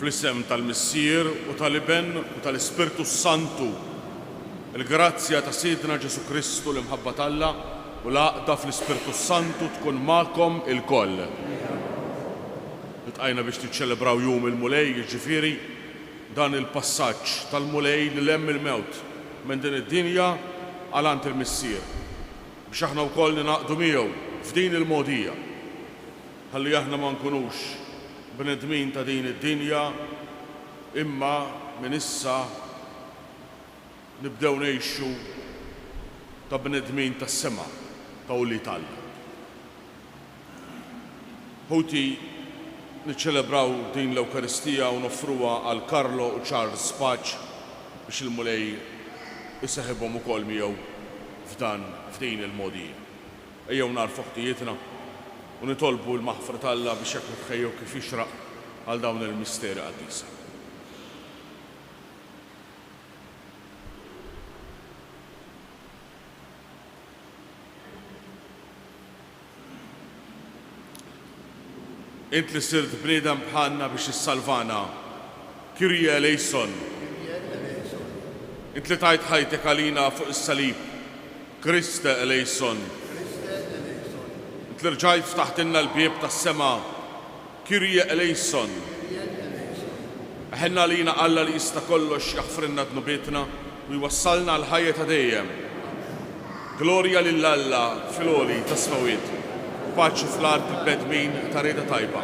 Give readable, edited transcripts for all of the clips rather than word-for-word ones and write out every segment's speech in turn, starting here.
Fl-isem tal-Missier u tal-Iben u tal-Ispirtu Santu, il-grazzja ta' Sidna Ġesu Kristu l-imħabba Alla u l-għaqda fl-Ispirtu Santu tkun magħkom il-koll. Nitqajna biex tiċċelebraw jum il-mulej, jiġifieri dan il-passaġġ tal-mulej li lemm il-mewt minn din id-dinja għalant il-Missier. Biex aħna wkoll ninaqdu miegħu f'din il-mogħdija. Ħalli aħna ma nkunux bnedmin ta' din id-dinja, imma minn issa nibdew ngħixu ta' bnedmin tas-sema ta' Ulli Alla. Ħuti niċċelebraw din l-Ewkaristija u noffruha għal Karlo u Charles Paċ biex il-mulej isaħibhom ukoll miegħu f'din il-mogħdija. Ejjew narfu ħtijietna u nitolbu l-maħfra Alla biex jekk nitħejjew kif jixraq għal dawn il-misteri qaddisa. Int li sirt bniedem bħalna biex issalvana, Kyrie eleison. Int li tajt ħajtek għalina fuq is-salib, Kriste eleison. Int li rġajt ftaħtilna l-bieb tas-sema, Kyrie eleison. Ħenna lina Alla li jista' kollox jaħfrinna dnubietna u jwassalna l-ħajja ta' dejjem. Glorja lil Alla fil-għoli ta' smawiet. Paċi fl-art il-bedmin ta' rieda tajba.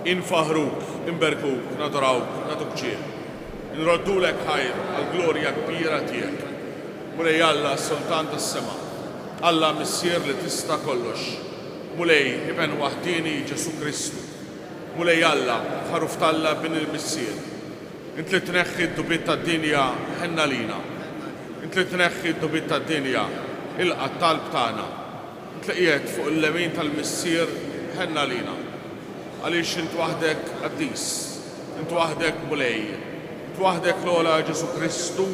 Infaħruk, inberkuk, nadorawk, naduk ġieħ. Nroddulek ħajr għal-glorja kbira tiegħek. Mulej Alla sultan tas-sema. Alla Missier li tista' kollox. Mulej Iben waħdini Ġesu Kristu. Mulej Alla ħaruf Alla bin il-Missier. Int li tneħħi d-dubiet tad-dinja ħenna lina. Int li tneħħi d-dubiet tad-dinja ilqa' talb tagħna. Tlaqiet fuq il-lemin tal-Missier ħenna lina. Għaliex int waħdek qaddis, int waħdek mulej, int waħdek l-ola Ġesu Kristu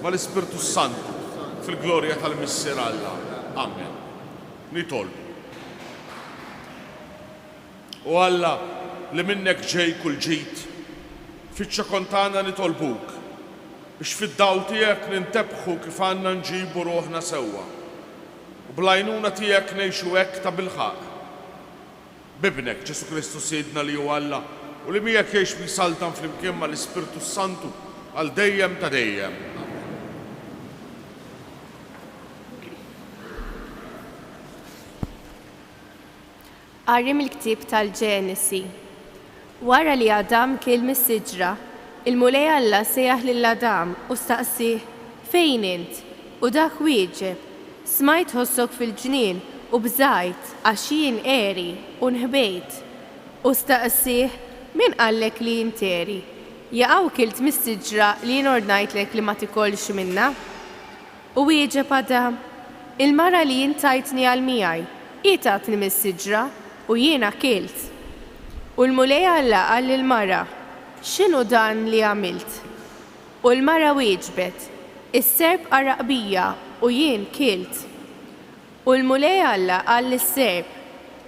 ma l-Ispirtu Santu fil-glorja tal-Missier Alla. Amen. Nitolbu. U Alla li minnek ġej kull ġid, fiċċa kontana nitolbuk biex fid-dawl tiegħek nintebħu kif għandna nġibu ruħna sewwa. U blajnuna tiegħek ngħixu hekk ta' bilħaq. Bibnek Ġesu Kristu Sidna li huwa Alla u li miegħek jgħix bisaltan flimkien mal-Ispirtu Santu għal dejjem ta' dejjem. Qarrim il-ktieb tal-Ġenesi. Wara li Adam kiel mis-siġra, il-mulej Alla sejjaħ lil Adam u staqsih fejn int? U dak wieġeb, smajt ħossok fil-ġnien u bżajt għax jien eri u nħbejt. U staqsih min qallek li interi? Jaqgħu kilt mis-siġra li jien ordnajtlek li ma tikolx minna? U wieġeb Adam, il-mara li jien tajtni għal miegħi, hi tatni mis-siġra u jiena kilt. U l-mulej Alla qal lill-mara, x'inhu dan li għamilt? U l-mara wieġbet, is-serb qaraq bija u jien kilt. U l-mulej Alla qal lis-serb,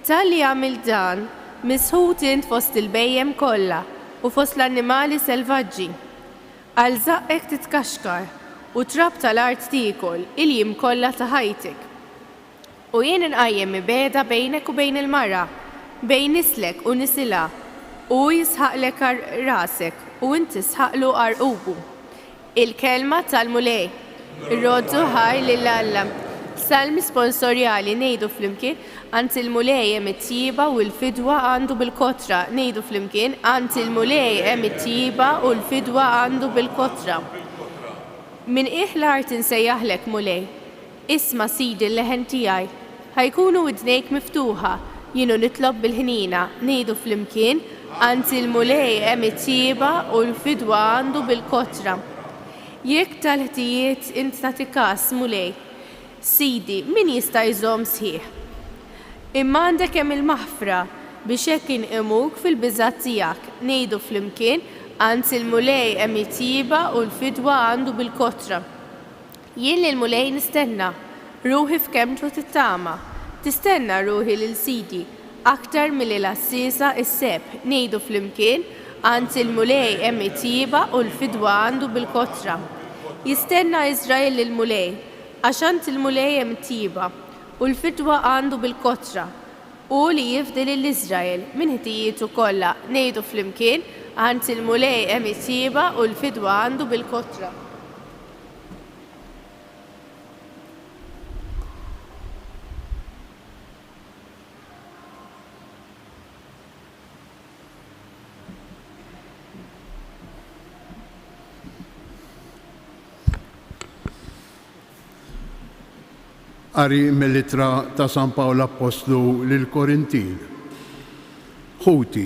talli għamilt dan, misħut int fost il-bejjem kollha u fost l-annimali selvaġġi. Għal żaqqek titkaxkar u trab tal-art tiekol il-jiem kollha ta' ħajtik. U jien inqajjem mibeda bejnek u bejn il-mara, bejn nislek u nisilha, u jisħaqlek rasek u inti sħaqlu qarqubu. Il-kelma tal-mulej. Roddu ħaj lil Alla. Salmi sponsorjali ngħidu flimkien għand il-mulej hemm it-tjiba u l-fidwa għandu bil-kotra. Ngħidu flimkien għand il-mulej hemm it-tjiba u l-fidwa għandu bil-kotra. Min l-art insejjaħlek mulej. Isma' Sidi l-leħen tiegħi. Ħajkunu widnejk miftuħa, jienu nitlob bil-ħnina, ngħidu flimkien għand il-mulej hemm it-tjiba u l-fidwa għandu bil-kotra. Jekk tal-ħtijiet int tagħti każ mulej, Sidi, min jista' jżomm sħiħ? Imma għandek hemm il-maħfra biex hekk inqimuk fil-biżgħat tiegħek, ngħidu flimkien għand il-mulej hemm it-tjiba u l-fidwa għandu bil-kotra. Jien lil mulej nistenna, ruħi f'kemtru tittama, tistenna ruħi lil Sidi, aktar milli l-assisa is-seb ngħidu flimkien Ant il-mulej hemm it-tieba u l-fidwa għandu bil-kotra. Jistenna Iżrael il-mulej, għax ant il-mulej hemm it-tieba u l-fidwa għandu bil-kotra. U li jifdil l-Iżrael minn ħtijiet kollha ngħidu flimkien ant il-mulej hemm it-tieba u l-fidwa għandu bil-kotra. Qari mill-ittra ta' San Pawl Apostlu lil Korintin. Ħuti,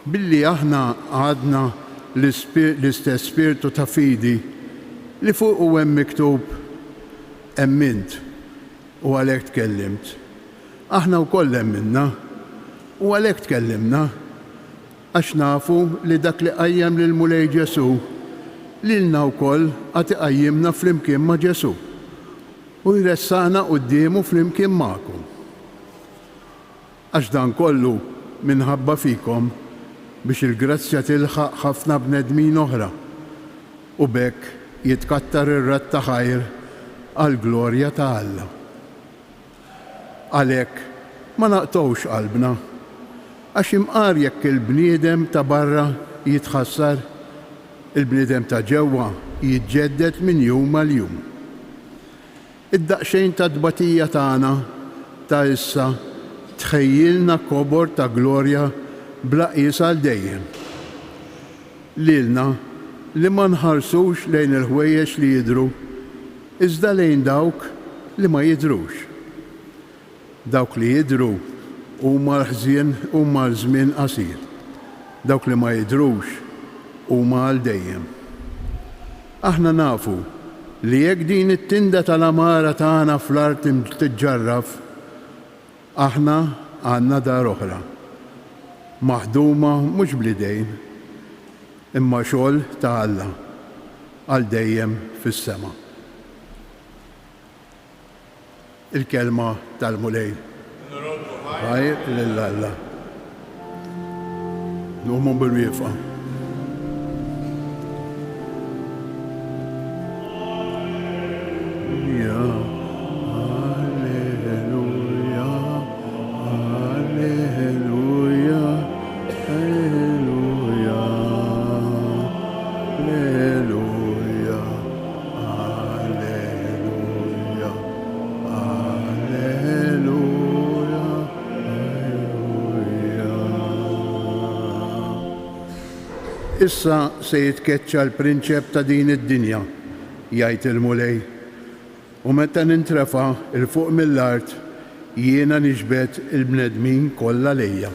billi aħna għadna l-istess spiritu ta' fidi li fuq u hemm miktub emmint u għalhekk tkellimt. Aħna wkoll emminna u għalhekk tkellimna għax nafu li dak li qajjem lil mulej Ġesu lilna wkoll għad iqajjimna flimkien ma' Ġesu u jressaqna qudiemu flimkien magħkom. Għax dan kollu minħabba fikom biex il-grazzja tilħaq ħafna bnedmin oħra u bekk jitkattar ir-rat ta' ħajr għall-glorja ta' Alla. Għalhekk ma naqtgħux qalbna għax imqar jekk il-bniedem ta' barra jitħassar, il-bniedem ta' ġewwa jiġġedded minn jum għal jum. Id-daqsxejn ta' tbatija tagħna ta' issa tħejjilna kobor ta' glorja bla qis għal dejjem. Lilna li ma nħarsux lejn il-ħwejjeġ li jidhru, iżda lejn dawk li ma jidhrux. Dawk li jidhru huma l-ħżien huma l-żmien qasir. Dawk li ma jidhrux huma għal dejjem. Aħna nafu li jekk din it-tinda tal-amara tagħna fl-art tiġġarraf, aħna għandna dar oħra. Maħduma mhux blidejn, imma xogħol ta' Alla għal dejjem fis-sema. Il-kelma tal-mulej. Ħajr lil Alla. Nuhmu bil-wieqfa. Issa se jitkeċċa l-prinċep ta' din id-dinja, jgħid il-mulej, u meta nintrefa' il fuq mill-art jiena niġbed il-bnedmin kollha lejja.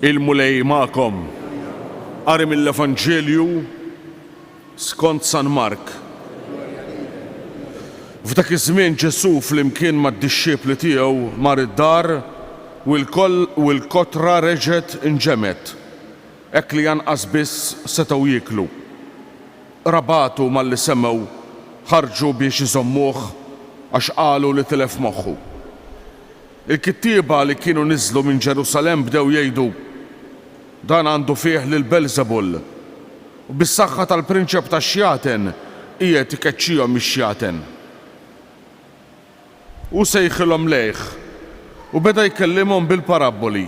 Il-mulej ma'kom. Qari mill-Evanġelju skont San Mark. F'dak iż-żmien Ġesu flimkien mad-dixxiepli tiegħu mar id-dar u l-kotra reġgħet inġemet, hekk li janqas biss setgħu jieklu. Rabatu malli semgħu ħarġu biex iżommuh għax qalu li tilef moħħu. Il-kittieba li kienu niżlu minn Ġerusalemm bdew jgħidu dan għandu fih lil Belzebul u bis-saħħa tal-prinċep tax-xjaten qiegħed ikeċċihom ix-xjaten. U sejħilhom lejh u beda jkellimhom bil-parabboli.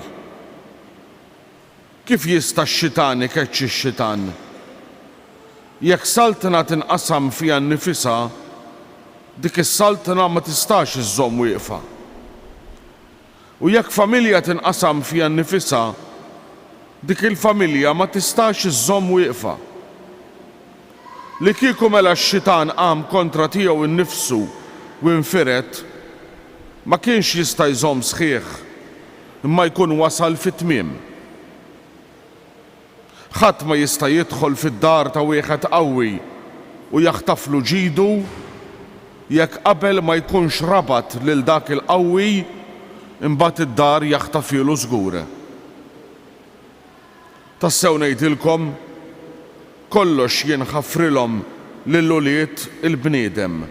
Kif jista' x-xitan ikeċċi x-xitan? Jekk saltna tinqasam fiha nnifisha, dik is-saltna ma tistax iżżomm wieqfa. U jekk familja tinqasam fiha nnifisha, dik il-familja ma tistax iżżomm wieqfa. Li kieku mela x-xitan qam kontra tiegħu innifsu u nfiret, ma kienx jista' jżomm sħiħ imma jkun wasal fit-tmiem. Ħadd ma jista' jidħol fid-dar ta' wieħed qawwi u jaħtaflu ġidu jekk qabel ma jkunx rabat lil dak il-qawwi imbagħad id-dar jaħtafilu żgur. Tassew ngħidilkom kollox jinħaffrilhom lill-ulied il-bniedem,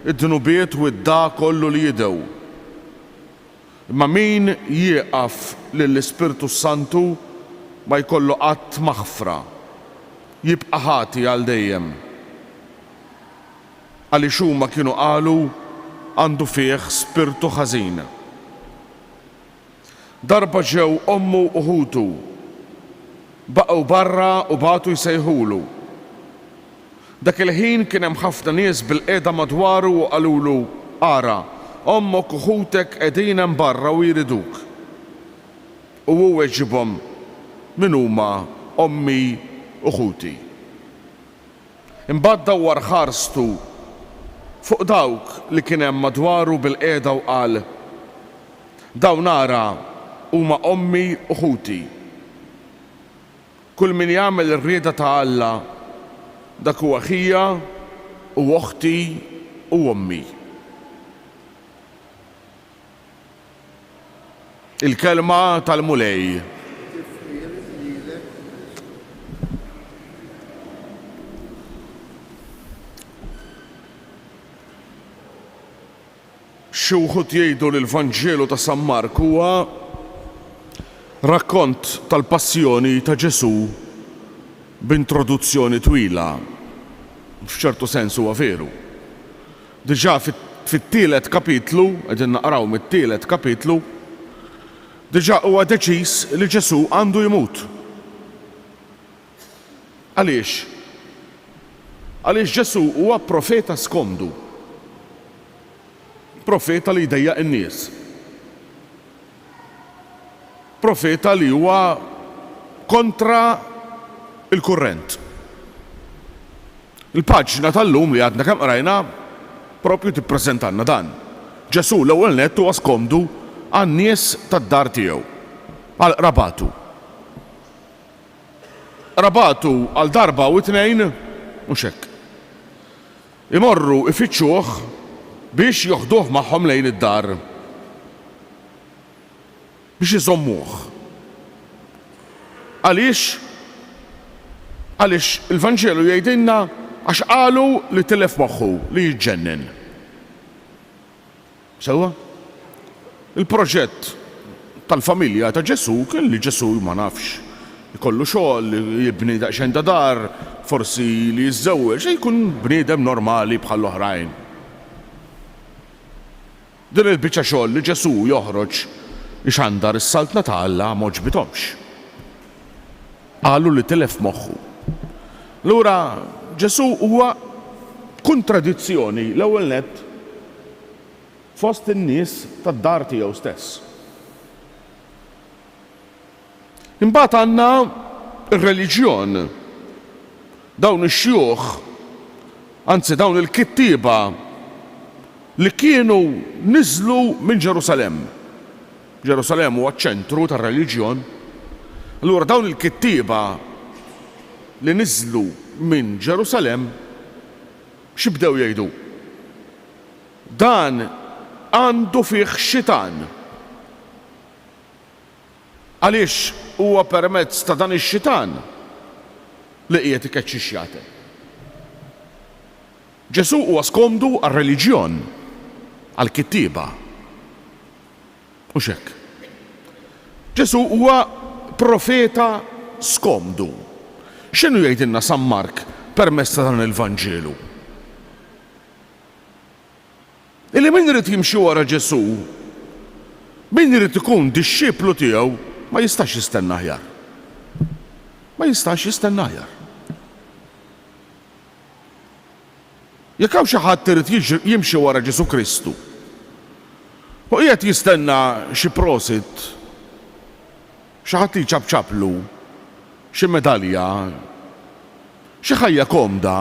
id-dnubiet u d-da kollu li jiddew. Imma min jieqaf lill-Ispirtu Santu ma jkollu qatt maħfra, jibqa' ħati għal dejjem. Għaliex huma kienu qalu għandu fih spirtu ħażin. Darba ġew ommu u ħutu, baqgħu barra u bagħtu jsejħulu. Dak il-ħin kien hemm ħafna nies bil-qiegħda madwaru u qalulu ara, ommok u ħutek qegħdin hemm barra u jriduk. U hu weġibhom min huma ommi u ħuti. Imbagħad dawwar ħarstu fuq dawk li kien hemm madwaru bil-qiegħda u qal dawn ara huma ommi u ħuti. Kull min jagħmel ir-rieda ta' Alla dak huwa ħija u oħti u ommi. Il-kelma tal-mulej. Xi wħud jgħidu li l-Vanġelu ta' San Mark huwa rakkont tal-passjoni ta' Ġesu b'introduzzjoni twila. F'ċertu sens huwa veru. Diġà fit-tielet kapitlu, qegħdin naqraw mit-tielet kapitlu, diġà huwa deċiż li Ġesu għandu jmut. Għaliex? Għaliex Ġesu huwa profeta skomdu. Profeta li jdejjaq in-nies. Profeta li huwa kontra il-kurrent. Il-paġna tal-lum li għadna kemm qrajna propju tippreżentanna dan. Ġesu l-ewwel nett huwa skomdu għan-nies tad-dar tiegħu, għal rabatu. Rabatu għal darba u tnejn mhux hekk. Imorru ifittxuh biex joħduh magħhom lejn id-dar. Biex iżommuh. Għaliex il-Vanġelu jgħidilna għax qalu li tilef moħħu li jiġġennen. Sewwa? Il-proġett tal-familja ta' Ġesu kien li Ġesu ma nafx ikollu xogħol, jibni daqsxejn ta' dar, forsi li jiżżewweġ, jkun bniedem normali bħal oħrajn. Din il-biċċa xogħol li Ġesu joħroġ ixandar is-saltna ta' Alla ma ġbitomx. Qalu li tilef moħħu. Lura Ġesu huwa kontradizzjoni l-ewwel nett fost in-nies tad-dar tiegħu stess. Imbagħad għandna ir-reliġjon. Dawn ix-xjuħ, anzi dawn il-kittieba li kienu niżlu minn Ġerusalemm. Ġerusalemm huwa ċ-ċentru tar-reliġjon. Allura dawn il-kittieba li niżlu minn Ġerusalemm x'ibdew jgħidu? Dan għandu fih xitan. Għaliex huwa permezz ta' dan ix-xitan li qiegħed ikeċċi x-xjaten. Ġesu huwa skomdu għar-reliġjon, għall-kittieba. Mhux hekk. Ġesu huwa profeta skomdu. X'inhu jgħidilna San Mark permezz ta' dan il-Vanġelu? Illi min irid jimxi wara Ġesu, min irid ikun dixxiplu tiegħu ma jistax jistenna aħjar. Ma jistax jistenna aħjar. Jekk hawn xi ħadd irid jimxi wara Ġesu Kristu, u qiegħed jistenna xi prosit, xi ħadd li ċabċablu, xi medalja, xi ħajja komda,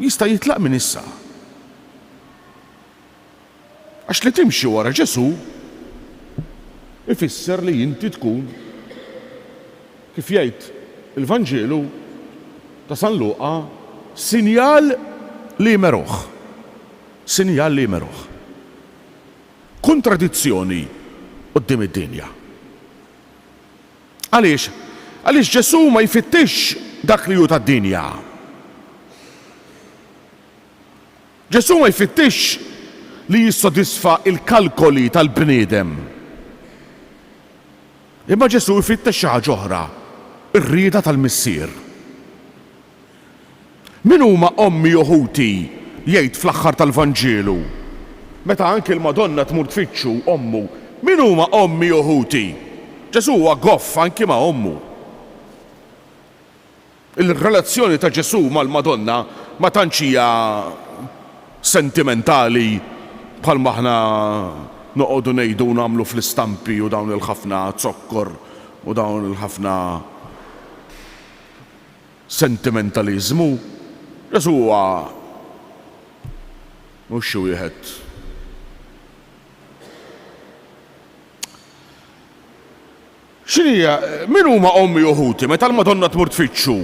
jista' jitlaq minn issa. Għax li timxi wara Ġesu ifisser li inti tkun kif jgħid il-Vanġelu ta' San Luqa sinjal li meruħ. Sinjal li meruħ. Kontradizzjoni qudiem id-dinja. Għaliex? Għaliex Ġesu ma jfittix dak li hu tad-dinja. Ġesu ma jfittix li jissodisfa il-kalkoli tal-bniedem. Imma Ġesu jfittex xi ħaġa oħra, ir-rieda tal-Missier. Min huma ommi uħuti jgħid fl-aħħar tal-Vanġelu, meta anke l-Madonna tmur tfittxu ommu, min huma ommi uħuti? Ġesu huwa goff anke ma' ommu. Il-relazzjoni ta' Ġesu mal-Madonna ma tantx hija sentimentali bħal maħna noqogħdu ngħidu nagħmlu fl-istampi u dawn il-ħafna zokkor u dawn il-ħafna sentimentalizmu. Ġesu huwa mhux xi wieħed x'inhija min huma ommi uħuti meta l-Madonna tmur tfittxu?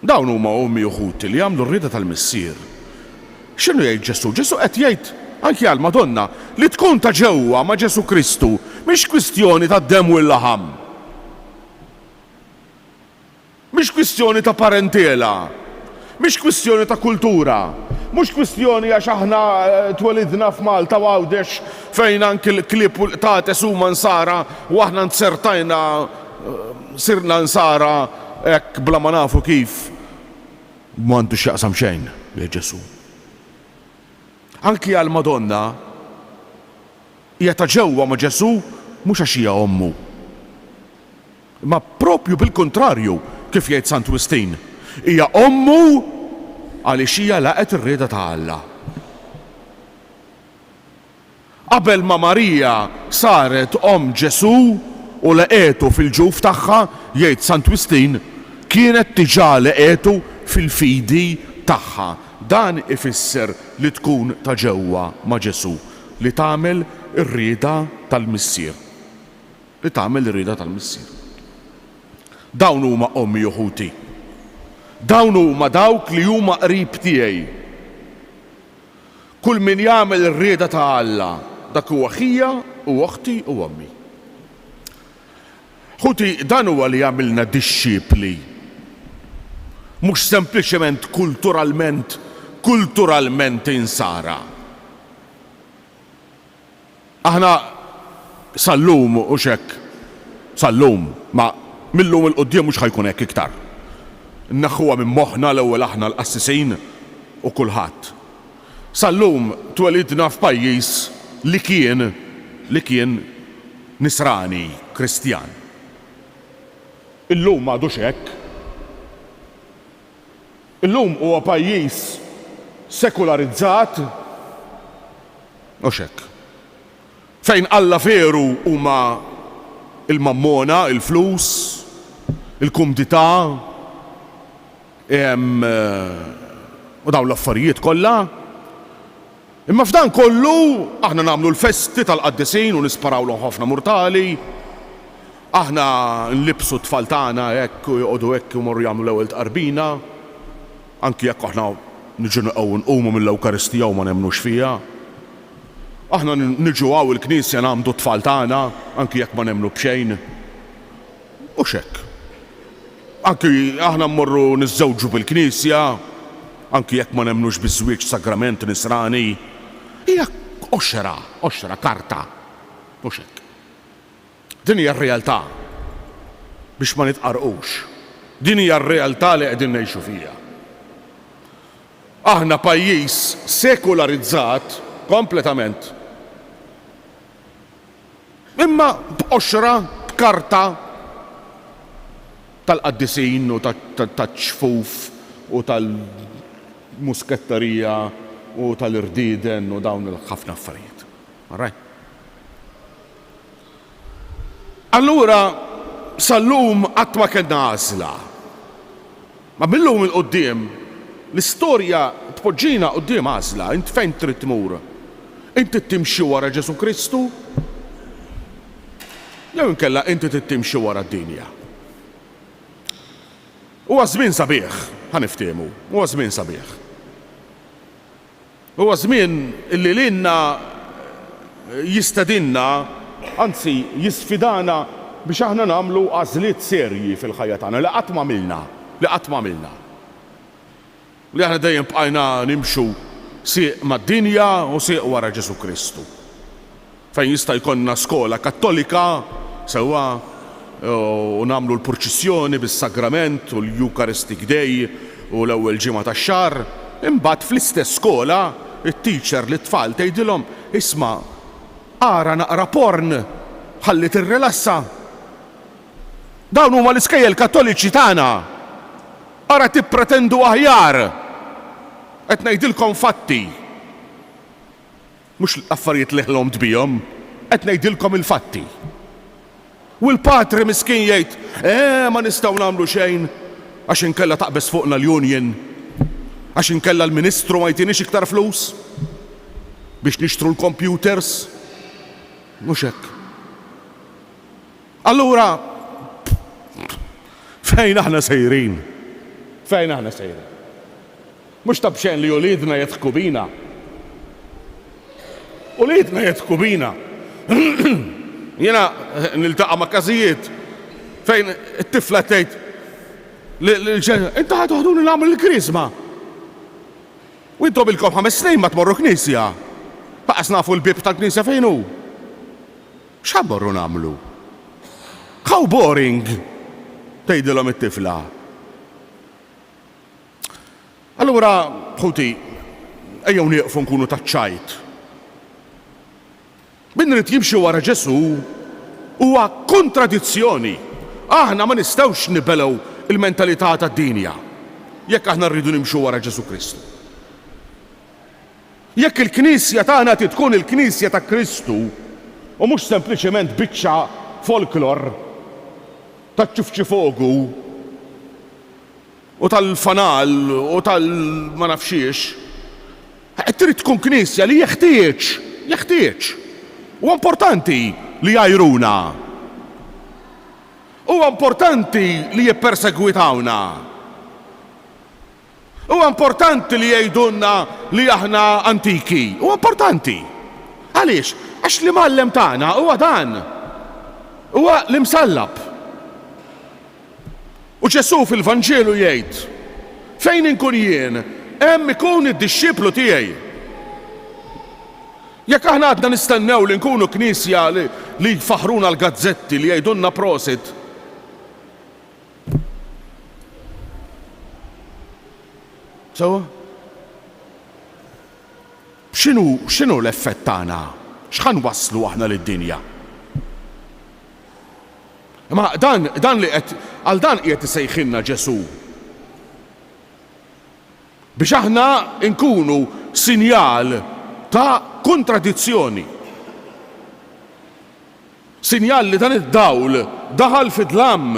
Dawn huma ommi uħuti li jagħmlu r-rieda tal-Missier. X'inhu jgħid Ġesu? Ġesu qed jgħid anke għall-Madonna li tkun ta' ġewwa ma' Ġesu Kristu mhix kwistjoni ta' demm u l-laħam. Mhix kwistjoni ta' parentela, mhix kwistjoni ta' kultura, mhux kwistjoni għax aħna twelidna f'Malta u Għawdex fejn anke l-klieb ta' huma nsara u aħna nsertajna sirna nsara hekk bla ma nafu kif. M'għandux x'jaqsam xejn li Ġesu. Anki għall-Madonna hija ta' ġewwa ma' Ġesu mhux għax hija ommu. Ma propju bil-kontrarju kif jgħid Sant Wistin. Hija ommu għaliex hija laqet ir-rieda ta' Alla. Qabel ma Marija saret om Ġesu u laqetu fil-ġuf tagħha, jgħid Sant Wistin, kienet diġà laqetu fil-fidi tagħha. Dan ifisser li tkun ta' ġewwa ma' Ġesu, li tagħmel ir-rieda tal-Missier. Li tagħmel ir-rieda tal-Missier. Dawn huma ommi uħuti. Dawn huma dawk li huma qrib tiegħi. Kull min jagħmel ir-rieda ta' Alla, dak huwa ħija u oħti u ommi. Ħuti dan huwa li jagħmilna dixxipli. Mhux sempliċement kulturalment insara. Aħna sallum u xek, sallum, ma millum il-qoddim mhux ħajkun hekk iktar. Naħħuha minn moħħna l-ewwel aħna l-qassisin u kulħadd. Sallum twelidna f'pajjiż li kien nisrani, Kristjan. Illum m'għadux hekk. Illum huwa pajjiż sekularizzat u xekk. Fejn Alla veru huma il-mammona, il-flus, il-kumdità, u dawn l-affarijiet kollha. Imma f'dan kollu aħna nagħmlu l-festi tal-qaddisin u nisparawlhom ħafna murtali. Aħna nlibsu t-tfal tagħna hekk u joqogħdu hekk imorru jagħmlu l-ewwel tqarbina. Anki jekk aħna niġu nqumu mill-Ewkaristija u ma nemmnux fiha. Aħna niġu għaw il-Knisja nagħmlu t-tfal tagħna anki jekk ma nemmnu b'xejn. U x'hekk. Anki aħna mmorru niżżewġu bil-Knisja, anki jekk ma nemmnux biż-żwieġ sagrament nisrani. Hija oxra karta. U x'hekk. Din hija r-realtà biex ma nitqarqux. Din hija r-realtà li qegħdin ngħixu fiha. Aħna pajjiż sekularizzat kompletament. Imma b'oxra, b'karta tal-qaddisin u taċ-ċfuf u tal-muskettarija u tal-irdiden u dawn il-ħafna affarijiet. Allura sal-lum qatt ma kellna għażla. Ma millum il-qudiem l-istorja tpoġġina quddiem għażla, int fejn trid tmur? Inti timxi wara Ġesu Kristu jew inkella inti tittimxi wara d-dinja. Huwa żmien sabiħ, ħaniftehmu, huwa żmien sabiħ. Huwa żmien illi lilna jistedinna, anzi jisfidana biex aħna nagħmlu għażliet serji fil-ħajja tagħna li qatt m'għamilna. Li aħna dejjem bqajna nimxu sieq mad-dinja u sieq wara Ġesu Kristu. Fejn jista' jkollna skola kattolika sewwa u nagħmlu l-purċissjoni bis-sagrament u l-Eucharistic Day u l-ewwel ġimgħa tax-xahar, imbagħad fl-istess skola it-teacher li tfal tgħidilhom isma' ara naqra porn ħalli tirrilassa. Dawn huma l-iskejjel kattoliċi tagħna. Ara tippretendu aħjar. Qed ngħidilkom fatti. Mhux affarijiet li ħlom tbihom, qed ngħidilkom il-fatti. U l-patri miskin jgħid, ma nistgħu nagħmlu xejn għax inkella taqbes fuqna l-union, għax inkella l-Ministru ma jtinix iktar flus biex nixtru l-computers. Mhux hekk. Allura fejn aħna sejrin? Fejn aħna sejrin? Mhux tabxejn li uliedna jadħku bina. Uliedna jadħku bina. Jiena niltaqa' ma' każijiet fejn it-tifla tgħid lil-ġenera, inta ħad toħduni nagħmel il-krisma. U intom ilkom 5 snin ma tmorru knisja. Baqas nafu l-bib tal-knisja fejn hu. X'ħabborru nagħmlu? How boring, tgħidilhom it-tifla. Allura, ħuti, ejjew nieqfu nkunu taċċajt. Min rid jimxi wara Ġesu huwa kontradizzjoni. Aħna ma nistgħux nibelgħu il-mentalità tad-dinja jekk aħna rridu nimxu wara Ġesu Kristu. Jekk il-Knisja tagħna tkun il-Knisja ta' Kristu u mhux sempliċement biċċa folklor ta' ċifċifogu u tal-fanal u tal-ma nafxiex, trid tkun Knisja li jeħtieġ. U importanti li jajruna. U importanti li jippersegwitawna. U importanti li jgħidulna li aħna antiki. U importanti. Għaliex? Għax li mallem tagħna huwa dan. Huwa l-imsallab. U Ġesu fil-Vanġelu jgħid, fejn inkun jien, hemm ikun id-dixxiplu tiegħi. Jekk aħna għadna nistennew li nkunu knisja li jfaħruna l-gazzetti li jgħidulna prosit. So, x'inhu l-effett tagħna? X'ħan waslu aħna lid-dinja? Ma dan li għal dan qiegħed isejħilna Ġesu. Biex aħna nkunu sinjal ta' kontradizzjoni. Sinjal li dan id-dawl daħal fid-dlam.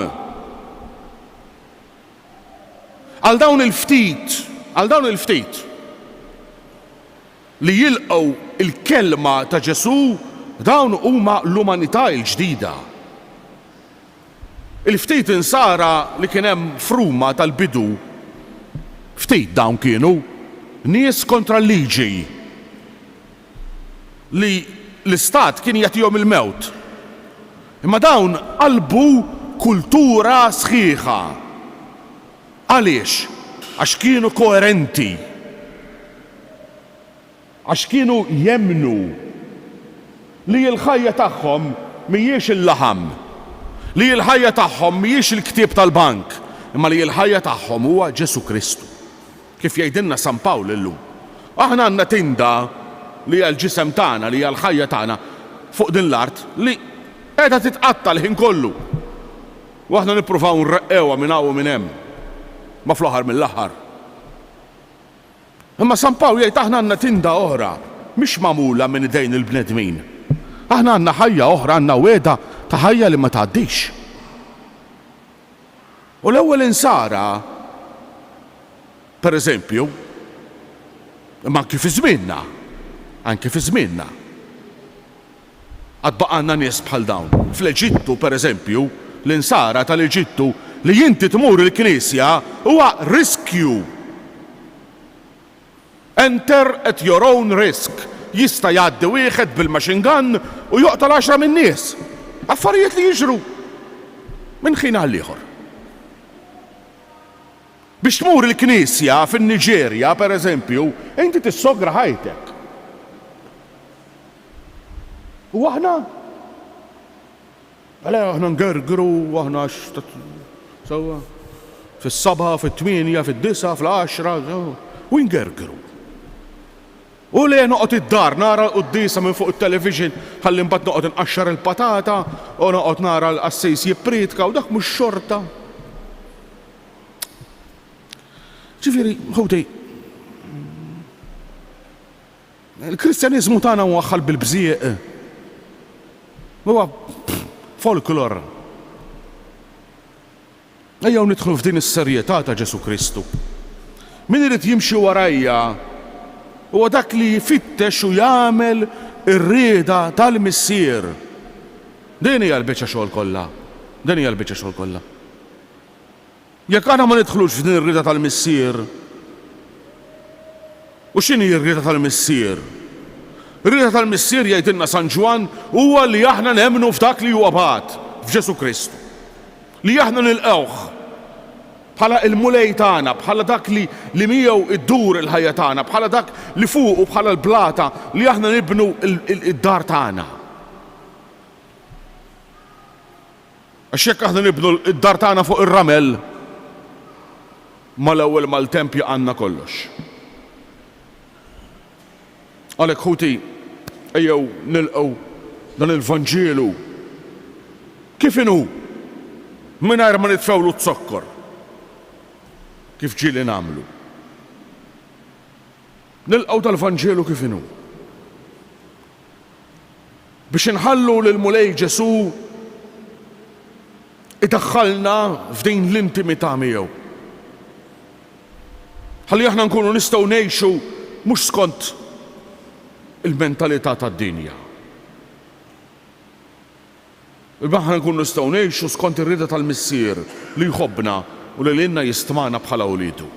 Għal dawn il-ftit li jilqgħu il-kelma ta' Ġesu, dawn huma l-umanità l-ġdida. Il-ftit insara li kien hemm fruma tal-bidu, ftit dawn kienu nies kontra l-liġi li l-istat kien jagħtihom il-mewt. Imma dawn qalbu kultura sħiħa. Għaliex? Għax kienu koerenti. Għax kienu jemnu li l-ħajja tagħhom mhijiex il-laħam, li l-ħajja tagħhom mhijiex il-ktieb tal-bank, imma li l-ħajja tagħhom huwa Ġesu Kristu. Kif jgħidilna San Pawl illum. Aħna għandna tinda li hija l-ġisem tagħna, li hija l-ħajja tagħna fuq din l-art li qiegħda titqatta l-ħin kollu. U aħna nippruvaw nreqqewha minn hawn u minn hemm. Ma fl-aħħar mill-aħħar. Imma San Pawl jgħid aħna għandna tinda oħra, mhix magħmula minn idejn il-bnedmin. Aħna għandna ħajja oħra, għandna weda ta' ħajja li ma tgħaddix. U l-ewwel insara, pereżempju, imma anke fi żmienna, Għadbaqanna nies bħal dawn. Fl-Eġittu, per eżempju, l-insara tal-Eġittu li jinti tmur il-Knisja huwa riskju. Enter at your own risk. Jista' jgħaddi wieħed bil-machine gun u joqtal 10 min nies. Affarijiet li jiġru minn ħin għal ieħor. Biex tmur il-Knisja fin-Niġerja, per eżempju, inti tissogra ħajtek. U aħna ngergru, aħna sewa fis-7, fit-8, fid-9, fl-10, u ngergru. U li noqgħod id-dar nara l-qudiesa minn fuq it-television ħalli mbagħad noqgħod inqaxxar il-patata u noqgħod nara l-qassejs jippritka u dak mhux xorta. Ġifieri, ħudi, il-Kristjaniżmu tagħna mwaħħal bil-bżieq. Huwa folklor. Ejjew nidħlu f'din is-serjetà ta' Ġesu Kristu. Min irid jimxi warajja huwa dak li jfittex u jagħmel ir-rieda tal-Missier. Din hija l-biċċa xogħol kollha. Din hija l-biċċa xogħol kollha. Jekk aħna ma nidħlux f'din ir-rieda tal-Missier, u x'inhi r-rieda tal-Missier? Ir-rieda tal-Missier jgħidilna San Ġwan huwa li aħna nemmnu f'dak li huwa bagħad f'Ġesu Kristu. Li aħna nilqgħuh bħala il-mulej tagħna, bħala dak li miegħu iddur il-ħajja tagħna, bħala dak li fuq u bħala l-blata li aħna nibnu id-dar tagħna. Għax jekk aħna nibnu id-dar tagħna fuq ir-ramel, mal-ewwel mal-tempju għandna kollox. Għalhekk ħuti ejjew nilqgħu dan il-Vanġielu kif inhu mingħajr ma nitfewlu t-sokkor kif ġieli nagħmlu. Nilqgħu tal-Vanġielu kif inhu. Biex inħallu lill-mulej Ġesu idaħħalna f'din l-intimità miegħu. Ħalli aħna nkunu nistgħu ngħixu mhux skont il-mentalità tad-dinja. Aħna nkunu nistgħu ngħixu skont ir-rieda tal-Missier li jħobbna u li lilna jistmana bħala wliedu.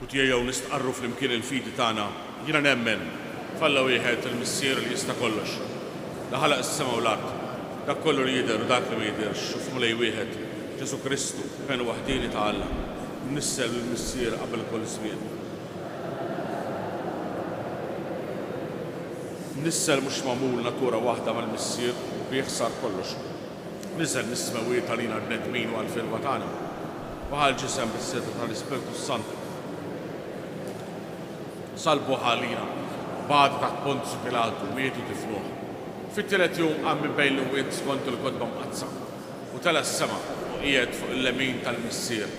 U tiegħu nistqarru flimkien il-fidi tagħna, jiena nemmen falla wieħed il-Missier li jista' kollox. Da ħalaq is-sema u l-art, dak kollu li jidher u dak li ma jidherx, u f'mulej wieħed Ġesu Kristu kien waħdini ta' Alla. Nissel lill-Missier qabel kull żmien. Nissel mhux magħmul natura waħda mal-Missier u jieħsar kollox. Niżel nismewiet għalina bnedmin u għall-firwa tagħna. Bħal ġisem bis-seta tal-Ispirtu Sant. Salbu ħalina, bad taħt Pontius Pilatu, mietu tifluħ. Fit-tielet jum qam minn bejn l-wiet skont il-kotba mqazza u tela s-sema u qiegħed fuq il-lemin tal-Missier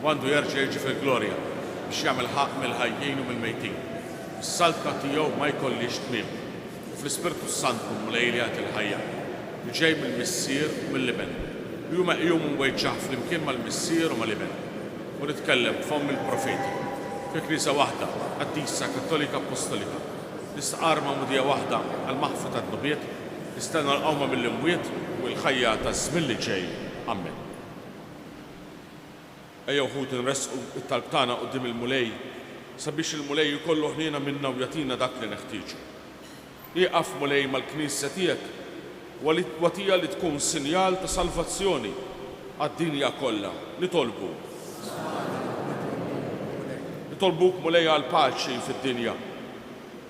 u għandu jerġa' jiġi fil-glorja biex jagħmel ħaq mill-ħajjin u mill-mejtin. Is-salta tiegħu ma jkollix tmiem. Fl-Ispirtu Sant mulej il-ħajja li ġej mill-Missier u mill-Liben. Ju meqjum mwejġaħ flimkien mal-Missier u mal-Liben u nitkellem b'fomm il-profeti. Fi Knisja waħda, Qaddisa Kattolika Apostolika, nistqar ma'mudija waħda għal-maħfu tad-nubiet, nistenna l-qawma mill-imwiet u l-ħajja taż-żmien li ġej. Amen. Ejjew ħudu nresqu t-talb tagħna quddiem il-mulej sabiex il-mulej jkollu ħniena minna u jagħtina dak li neħtieġu. Jieqaf mulej mal-Knisja tiegħek watija li tkun sinjal ta' salvazzjoni għad-dinja kollha. Nitolbuk mulej għal paċi fid-dinja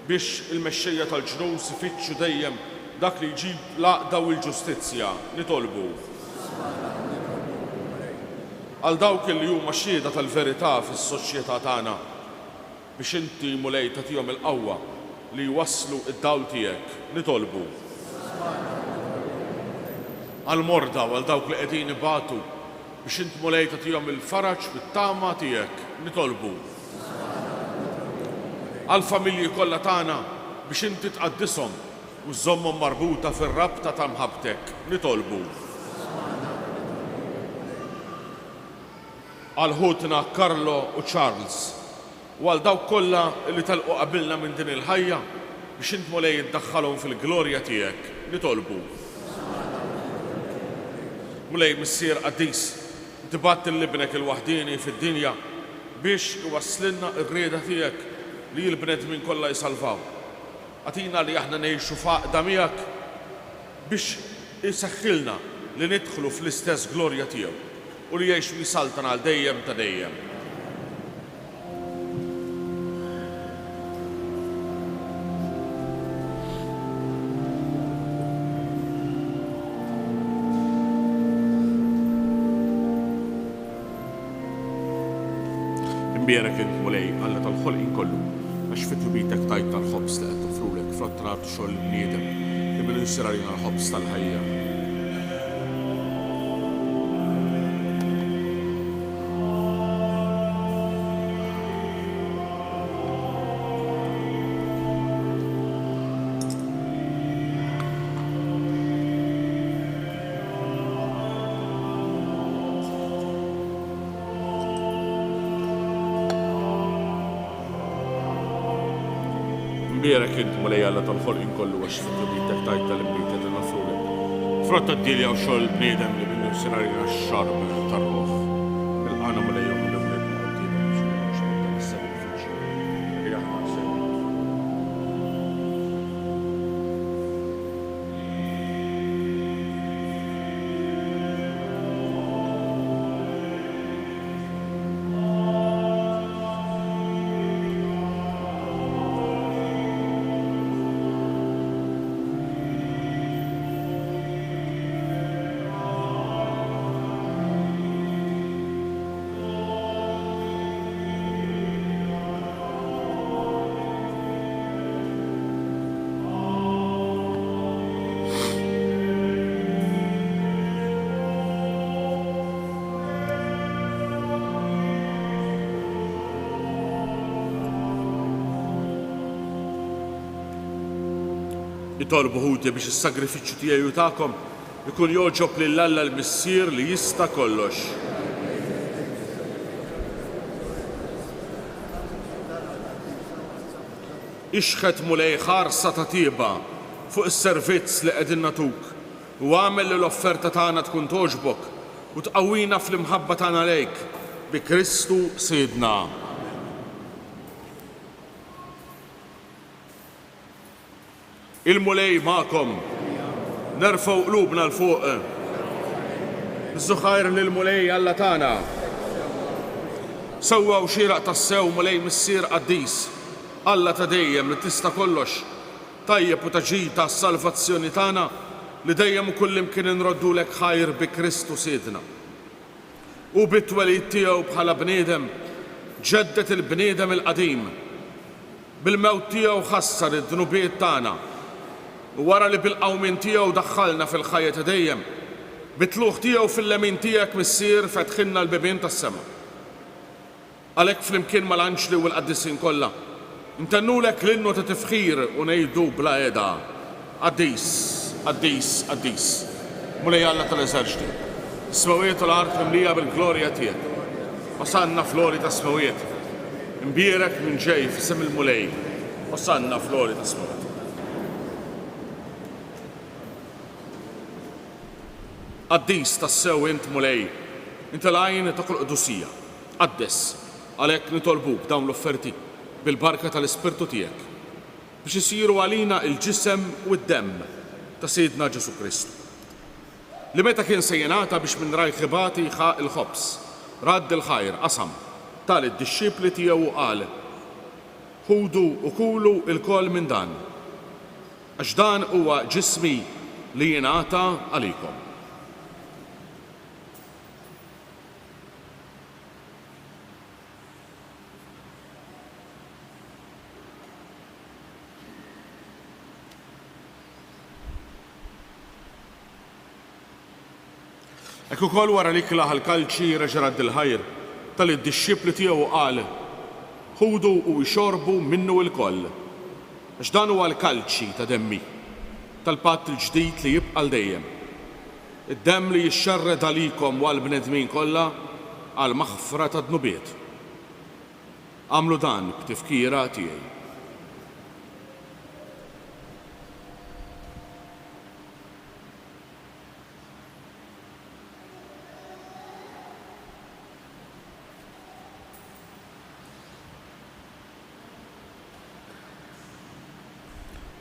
biex il-mexxejja tal-ġnus ifittxu dejjem dak li jġib l-għaqda u l-ġustizzja. Nitolbu għal dawk li huma xhieda tal-verità fis-soċjetà tagħna biex inti mulej tagħtihom il-qawwa li jwasslu id-dawl tiegħek. Nitolbu għal morda u għal dawk li qegħdin ibatu biex inti mulej tagħtihom il-faraġ bit-tama tiegħek. Nitolbu għal familji kollha tagħna biex inti tqaddishom u żommhom marbuta fir-rabta ta' mħabbtek. Nitolbu għal ħutna Carlo u Charles u għal dawk kollha li talqu qabilna minn din il-ħajja biex int mulej iddaħħalhom fil-glorja tiegħek. Nitolbu mulej missier Qaddis tibgħat il-libnek il-waħdini fid-dinja biex iwasslilna r-rieda tiegħek li l-bnedmin kollha jisalvaw. Għatina li aħna ngħixu faqda miegħek biex isaħħilna li nidħlu fl-istess glorja tiegħu u li jgħix wisaltana għal dejjem ta' dejjem. Imbierek int mulej Alla tal-ħolqien kollu għax fit-tubitek tajt tal-ħobs li qed tofrulek fl-attrat xogħol bniedem li min insir għalina l-ħobs tal-ħajja. Imbierek int mulej Alla tal-ħolqien kollu għax fit-tubitek tajt tal-imbiet li nofrulek frotta d-dilja u xogħol bniedem li min insir għalina x-xarb tar-ruħ. Il-qana mulejhom li bnedna għoddina biex tal-semi fiċċju. Nitolbu ħuti biex is-sagrifiċċju tiegħi u tagħkom ikun jogħġob lil Alla l-Missier li jista' kollox. Ixħet mulej ħarsa ta' tieba fuq is-servizz li qegħdin nagħtuk u għamel li l-offerta tagħna tkun togħġbok u tqawwina fl-imħabba tagħna lejk bi Kristu Siedna. Il-mulej ma'kom, nerfgħu qlubna l-fuq. Żuħajr lill-mulej Alla tagħna. Sewwew xieraq tas-sew mulej missier Qaddis, Alla ta' dejjem li tista' kollox, tajjeb u taġid tas-salvazzjoni tagħna li dejjem u kullimkien inroddulek ħajr bi Kristu Siedna. U bit-twelid tiegħu bħala bniedem ġeddet il-bniedem il-qadim. Bil-mewt tiegħu ħassar id-dnubiet tagħna. U wara li bil-qawmin tiegħu daħħalna fil-ħajja ta' dejjem, bitluħ tiegħu fil-lemin tiegħek missier fetħilna l-bibien tas-sema. Għalhekk flimkien mal-anġli u l-qaddisin kollha, intennulek l-innu ta' tifħir u ngħidu bla qiegħda. Qaddis, Qaddis, Qaddis, mulej Alla tal-eżerċiti, s-smawiet u l-art mimlija bil-glorja tiegħek. Wasanna flori ta' smawiet, imbierek minn ġej f'isem il-mulej, wasanna flori ta' smawiet. Qaddis tas-sew int mulej, int l-għajn ta' kull qdusija. Qaddes, għalhekk nitolbuk dawn l-offerti bil-barka tal-Ispirtu tiegħek biex isiru għalina il-ġisem u d-demm ta' Sidna Ġesu Kristu. Li meta kien sejjenata biex minn rajħibati il-ħobs, radd il-ħajr, qasam, tal-id-disċipli tiegħu qal: ħudu u kulu il-koll minn dan, għax dan huwa ġismi li jingħata għalikom. Ekk ukoll wara li klaħ il-kalċi reġa' radd il-ħajr tal-id-disċipli tiegħu qal: ħudu u jxorbu minnu l-koll, għax dan huwa l-kalċi ta' demmi tal-patt il-ġdid li jibqa' dejjem. Id-demm li jixxarred għalikom u għall-bnedmin kollha għal maħfra ta' dnubiet. Għamlu dan b'tifkira tiegħi.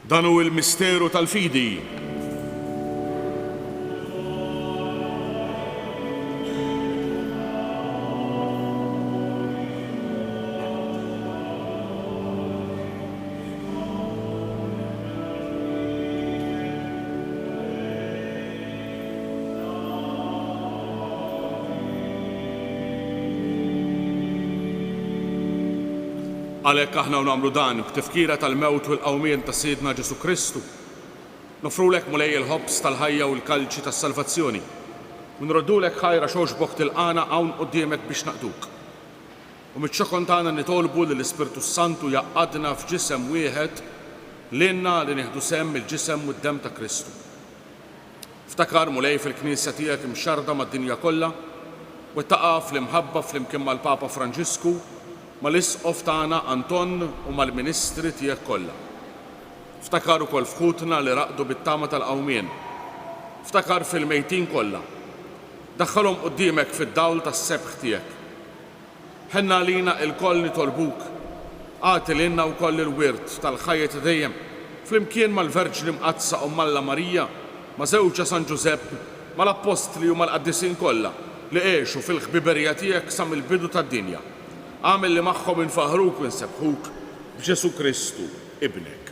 Dan hu l-misteru tal-fidi. Għalhekk aħna nagħmlu dan b'tifkira tal-mewt u l-qawmien ta' Sidna Ġesu Kristu. Nofrulek mulej il-ħobs tal-ħajja u l-kalċi tas-salvazzjoni. U nroddulek ħajra xogħġbok tilqana hawn quddiemek biex naqduk. U miċ-ċokon tagħna nitolbu li l-Ispirtu Santu jaqgħadna f'ġisem wieħed lilna li nieħdu semm il-ġisem u d-demm ta' Kristu. Ftakar mulej fil-Knisja tiegħek imxarda mad-dinja kollha u taqa' fl-imħabba flimkien mal-Papa Franġisku mal-isqof tagħna Anton u mal-ministri tiegħek kollha. Ftakar ukoll fħutna li raqdu bit-tama tal-qawmien. Ftakar fil-mejtin kollha. Daħħalhom quddiemek fid-dawl tas-sebħ tiegħek. Ħenna lina l-koll nitolbuk. Għati lilna wkoll il-wirt tal-ħajja ta' dejjem flimkien mal-Verġni Mqazza Alla Marija, ma' żewġa San Ġusepp, mal-Apostli u mal-Qaddisin kollha li għexu fil-ħbiberija tiegħek sa mill-bidu tad-dinja. Għamil li magħhom infaħruk u nsebħuk b'Ġesu Kristu, ibnek.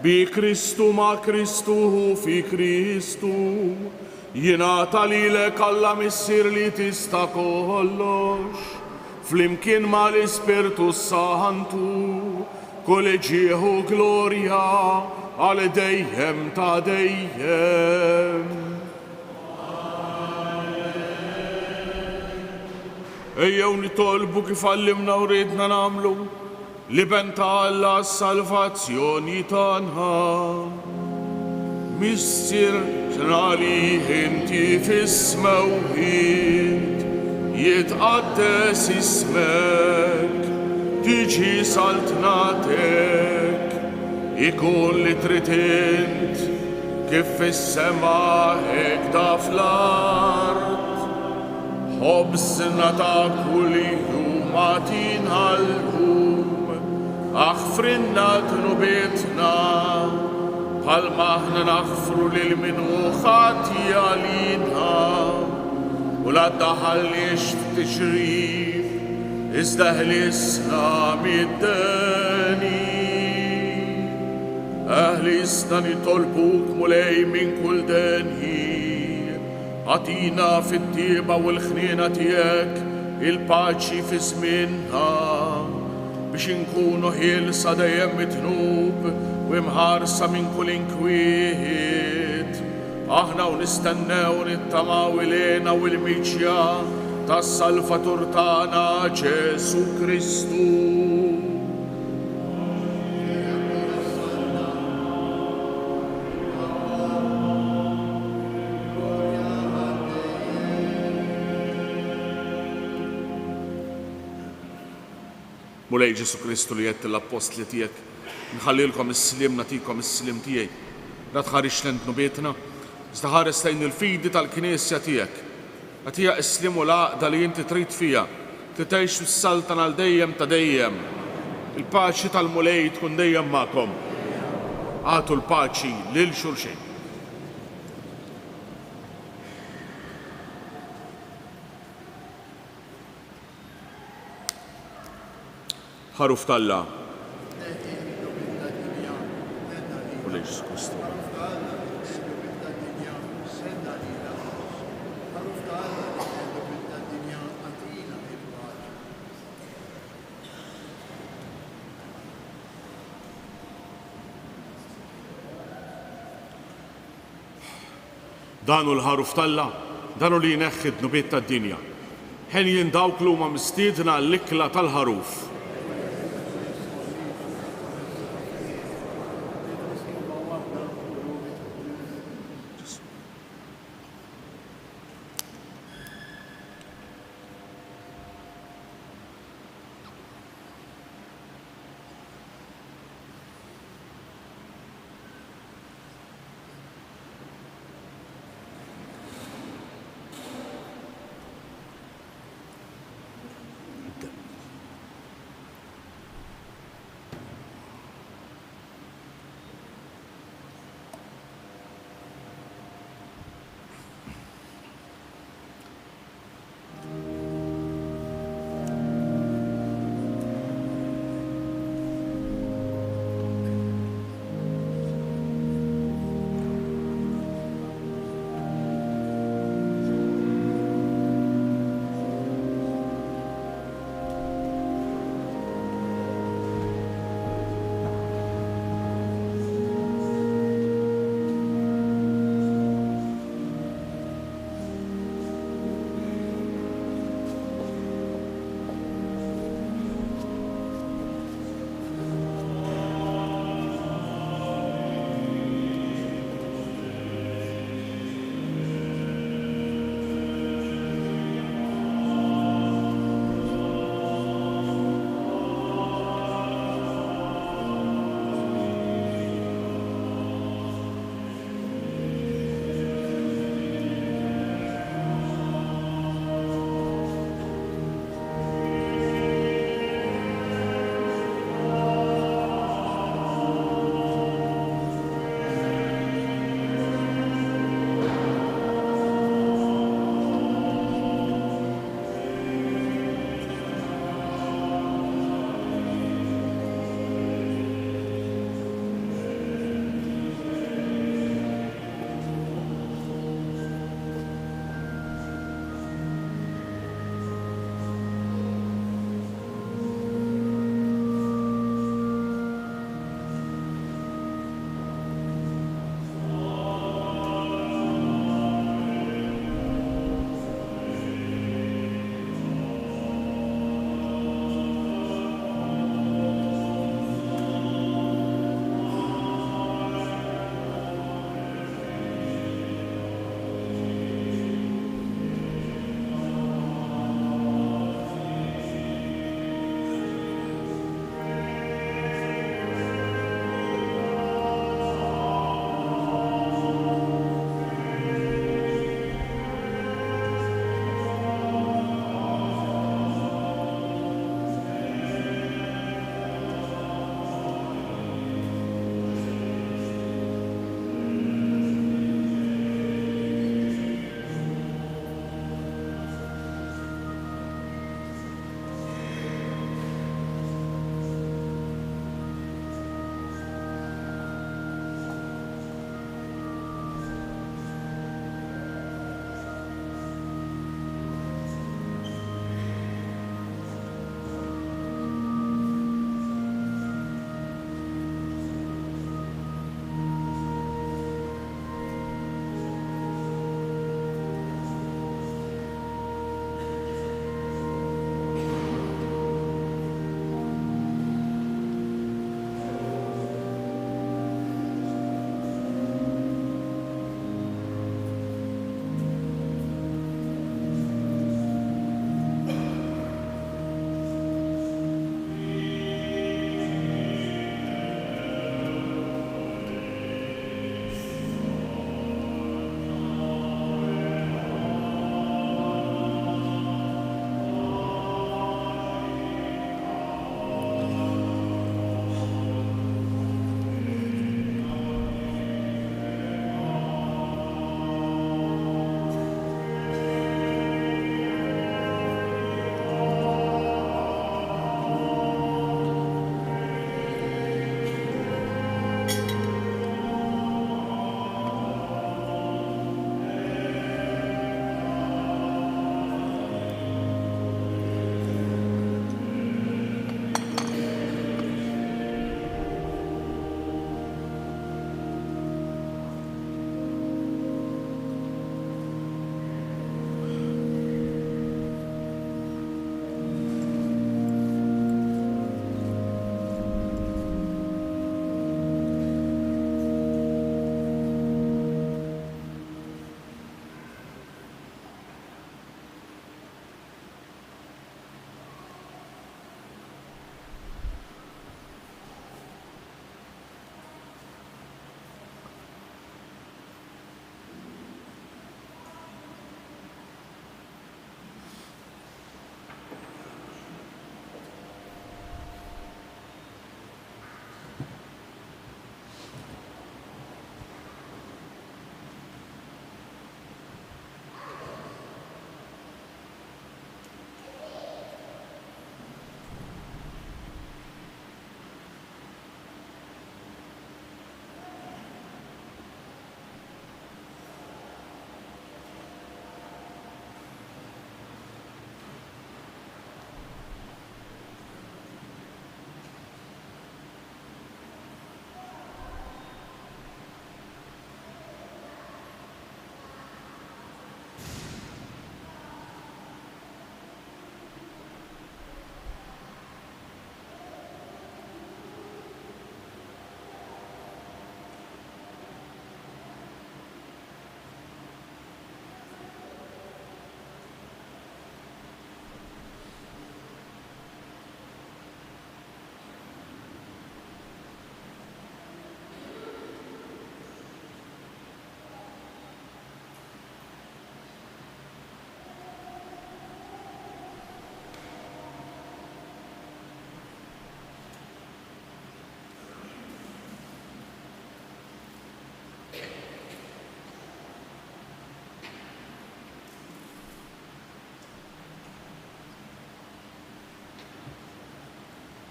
Bi Kristu ma' Kristu fi Kristu, jingħata lilek Alla missier li tista' kollox, flimkien mal-Ispirtu Santu, kolleġieħu glorja għal dejjem ta' dejjem. Ejjew nitolbu kif għallimna u ridna nagħmlu li benta Alla s-salvazzjoni tagħna. Missier ġrali inti fis-smewħid, jitqaddes ismek, tiġi saltnatek, ikun li trid int kif fis-sema hekk da fl-art. ħobsna ta' kull jum għatina l-lum, aħfrinna dnubietna, bħal maħna naħfru lil min hu ħati għalina, u la daħallix f'tiġrif, iżda ħlisna mid-deni. Ħlisna nitolbuk mulej minn kull denhi, għatina fit-tieba u l-ħniena tiegħek il-paċi fi żmienna biex inkunu ħielsa dejjem mitnub u imħarsa minn kull inkwiet. Aħna u nistennew nittamaw ilena u l-miċja tas-Salvatur tagħna Ġesu Kristu. Mulej Ġesu Kristu li jett l-apostli tiegħek, nħallilkom is-siliem nagħtikom is-siliem tiegħi. La tħarix lent nubietna, iżda ħares lejn il-fidi tal-Knisja tiegħek. Għatija is-siliem u l-għaqda li inti trid fiha, titgħix fis-saltan għal dejjem ta' dejjem. Il-paċi tal-mulej tkun dejjem magħkom. għatu l-paċi lil xulxin. ħaruf talla. Danu l-ħaruf talla, danu li jneħħi d-nubiet tad-dinja. Ħen jindawk l huma mistiedna l-ikla tal-ħaruf.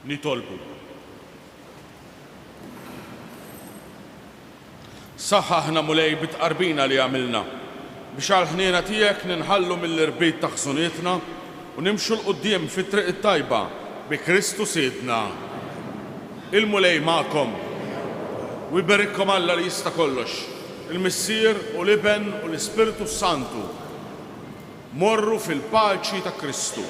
nitolbu. Saħħaħna mulej bitqarbina li għamilna biex għal-ħniena tiegħek ninħallu mill-irbit ta' ħsunietna u nimxu l-qudiem fit-triq it-tajba bi Kristu Siedna. Il-mulej magħkom u jberikkom Alla li jista' kollox, il-Missier u l-Iben u l-Ispiritu Santu. Morru fil-paċi ta' Kristu.